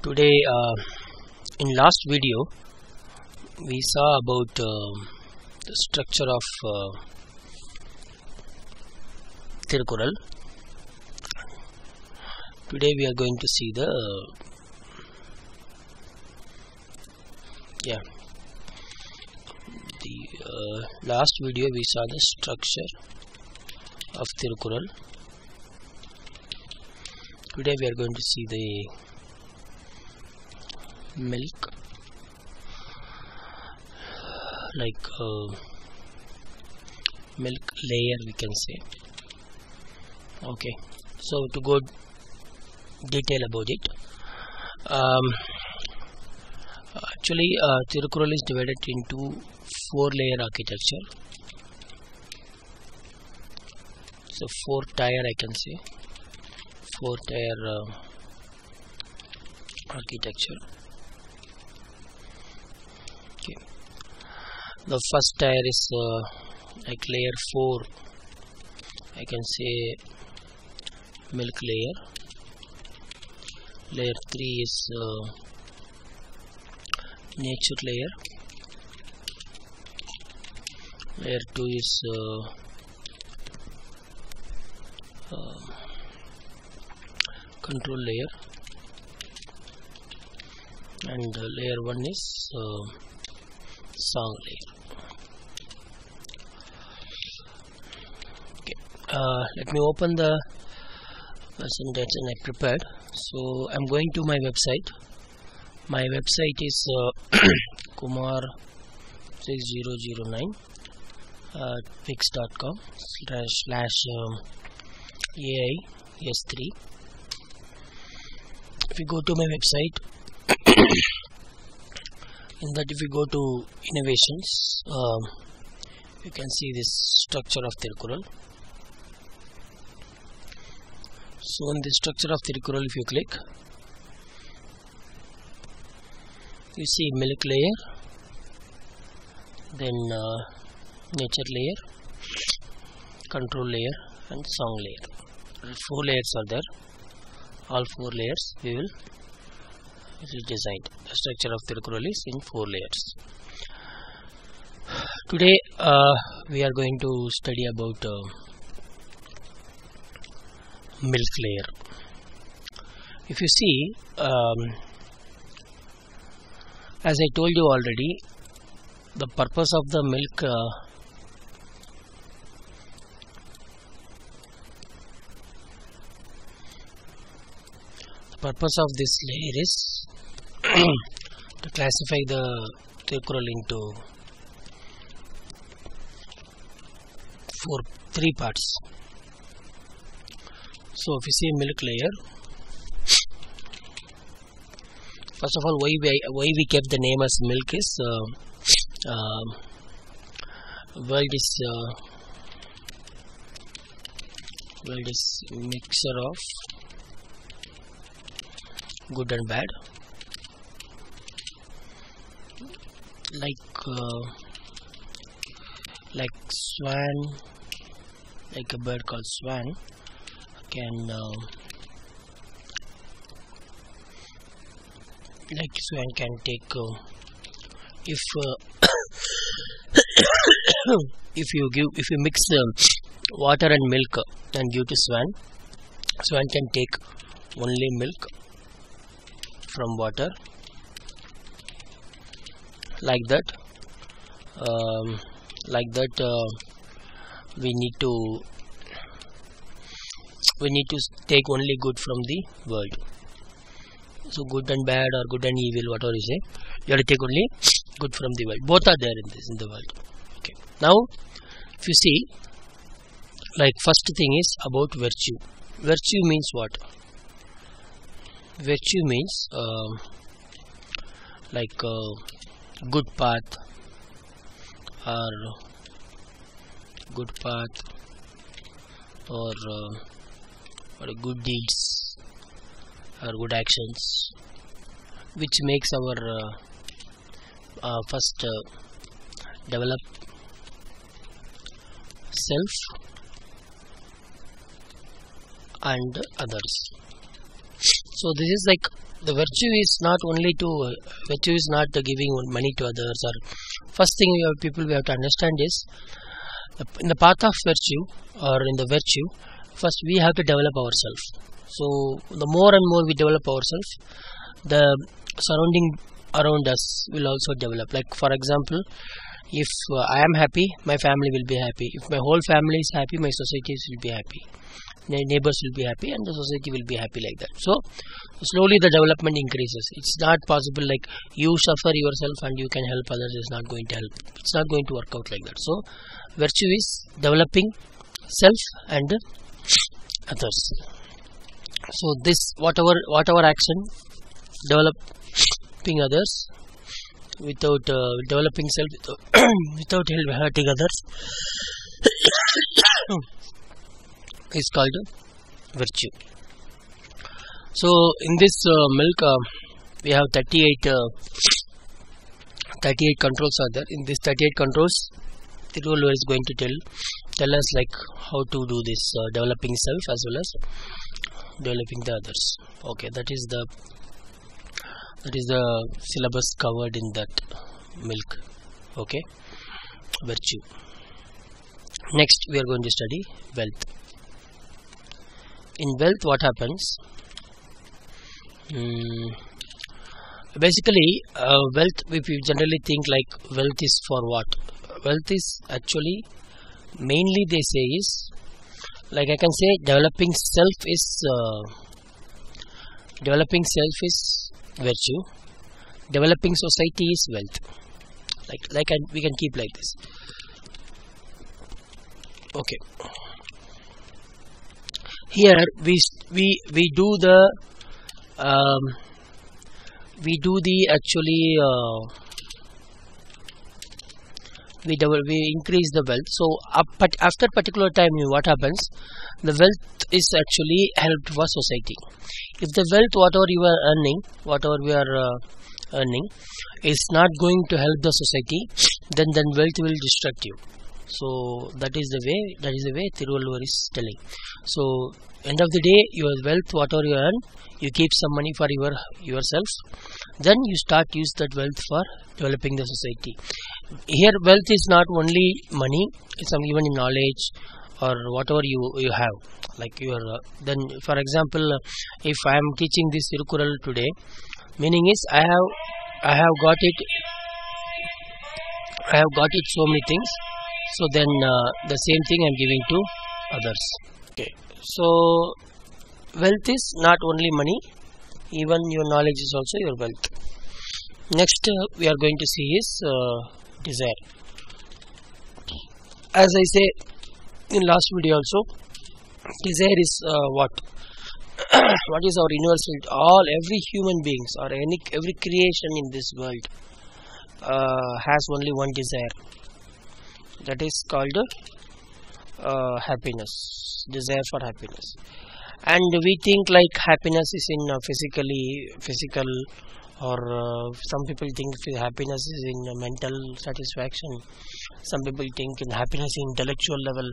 Today in last video we saw about the structure of Thirukural. Today we are going to see the last video we saw the structure of Thirukural. Today we are going to see the milk, like milk layer we can say. Okay, so to go detail about it, actually Thirukural is divided into 4-layer architecture. So 4-tier I can say, 4-tier architecture. Okay, the first tier is like layer 4, I can say milk layer. Layer 3 is nature layer. Layer 2 is control layer, and layer 1 is song layer. Okay, let me open the presentation I prepared. So I'm going to my website. My website is Kumar 6009 wix.com/AI-S3. If you go to my website, in that if you go to innovations, you can see this structure of Thirukural. So in the structure of Thirukural, if you click, you see milk layer, then nature layer, control layer, and song layer. 4 layers are there. All 4 layers we will design. The structure of Thirukural is in 4 layers. Today we are going to study about milk layer. If you see, as I told you already, the purpose of the milk purpose of this layer is to classify the Thirukural into 3 parts. So if you see milk layer, first of all, why we kept the name as milk is world is mixture of good and bad, like swan, like a bird called swan can take if if you mix water and milk and give to swan can take only milk from water, like that. We need to take only good from the world. So good and bad, or good and evil, whatever you say, you have to take only good from the world. Both are there in the world. Okay. Now, if you see, like first thing is about virtue. Virtue means what? Virtue means like good path, or good deeds, or good actions, which makes our first develop self and others. So this is like the virtue is not only to virtue is not giving money to others, or first thing we have to understand is in the path of virtue or in the virtue, first we have to develop ourselves. So the more and more we develop ourselves, the surrounding around us will also develop. Like for example, if I am happy, my family will be happy. If my whole family is happy, my society will be happy. Neighbors will be happy and the society will be happy, like that. So slowly the development increases. It's not possible like you suffer yourself and you can help others. Is not going to help. It's not going to work out like that. So virtue is developing self and others. So this whatever action, developing others without developing self, without hurting others is called virtue. So in this milk we have 38 controls are there. In this 38 controls, Thirukural is going to tell us like how to do this developing self as well as developing the others. Okay, that is the syllabus covered in that milk. Okay, virtue. Next we are going to study wealth. In wealth, what happens? Basically, wealth, if you generally think like wealth is for what? Wealth is actually mainly they say is like I can say developing self is virtue. Developing society is wealth. We can keep like this. Okay. Here we do the actually we increase the wealth. So but after particular time, what happens? The wealth is actually helped for society. If the wealth whatever we are earning is not going to help the society, then wealth will distract you. So that is the way Thirukural is telling. So end of the day, your wealth whatever you earn, you keep some money for yourself, then you start use that wealth for developing the society. Here wealth is not only money, it's even in knowledge or whatever you have. Like your then for example, if I am teaching this Thirukural today, meaning is I have got it so many things. So then the same thing I am giving to others. Okay. So wealth is not only money, even your knowledge is also your wealth. Next we are going to see is desire. As I say in last video also, desire is what? What is our universal? Every human beings or every creation in this world has only one desire. That is called happiness. Desire for happiness. And we think like happiness is in physical, or some people think happiness is in mental satisfaction. Some people think in happiness in intellectual level.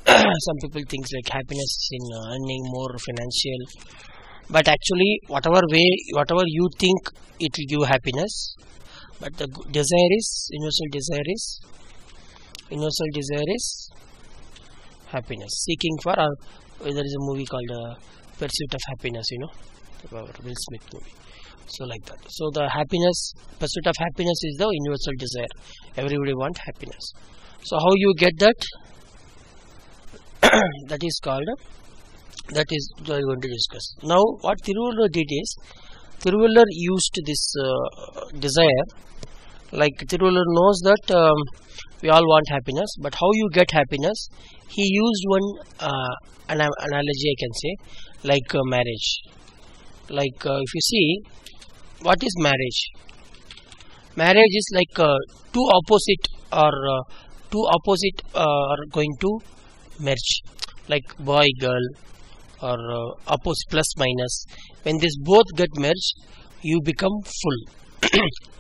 Some people think like happiness is in earning more financial. But actually, whatever you think, it will give happiness. But the universal desire is happiness. Seeking for, there is a movie called Pursuit of Happiness, the Will Smith movie. So like that. So the pursuit of happiness is the universal desire. Everybody wants happiness. So how you get that? That is we are going to discuss. Now what Thirukural did is, Thirukural used this desire. Like Thirukural knows that we all want happiness, but how you get happiness? He used one analogy, I can say, like marriage. Like if you see, what is marriage? Marriage is like two opposite are going to merge, like boy girl or opposite plus minus. When this both get merged, you become full.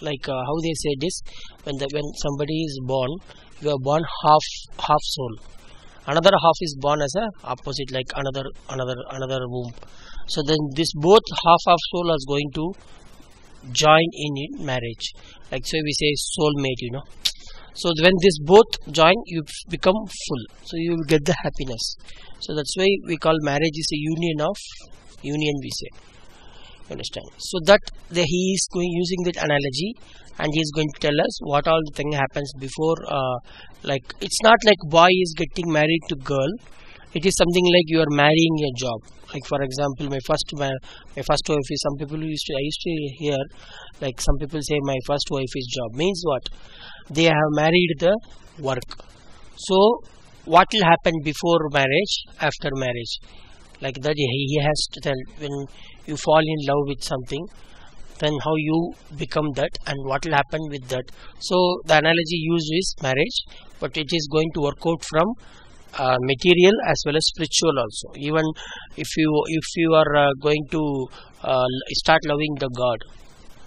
Like how they say this, when somebody is born, you are born half soul. Another half is born as a opposite, like another womb. So then this both half of soul is going to join in marriage. Like so we say soulmate, you know. So when this both join, you become full. So you will get the happiness. So that's why we call marriage is a union we say. Understand? So that he is going using that analogy, and he is going to tell us what all the thing happens before. Like it's not like boy is getting married to girl. It is something like you are marrying a job. Like for example, my first wife is, some people I used to hear, like some people say my first wife is job. Means what? They have married the work. So what will happen before marriage, after marriage? Like that he has to tell, when you fall in love with something, then how you become that and what will happen with that. So the analogy used is marriage, but it is going to work out from material as well as spiritual also. Even if you are going to start loving the God,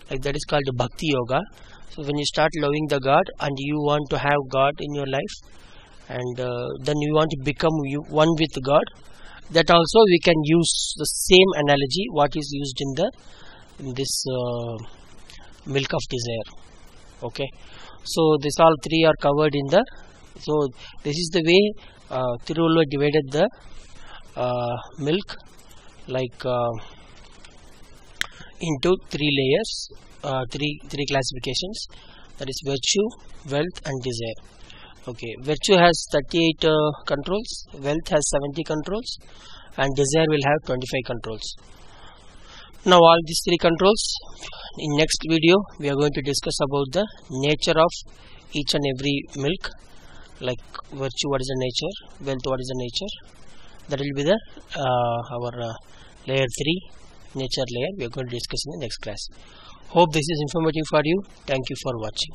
like that is called bhakti yoga. So when you start loving the God and you want to have God in your life, and then you want to become one with God, that also we can use the same analogy what is used in this milk of desire. Okay, so this all three are covered in the. So this is the way Thirukural divided the milk, like into three layers, three classifications. That is virtue, wealth, and desire. Okay, virtue has 38 controls, wealth has 70 controls, and desire will have 25 controls. Now all these three controls, in next video we are going to discuss about the nature of each and every milk. Like virtue, what is the nature, wealth, what is the nature. That will be the our layer 3 nature layer. We are going to discuss in the next class. Hope this is informative for you. Thank you for watching.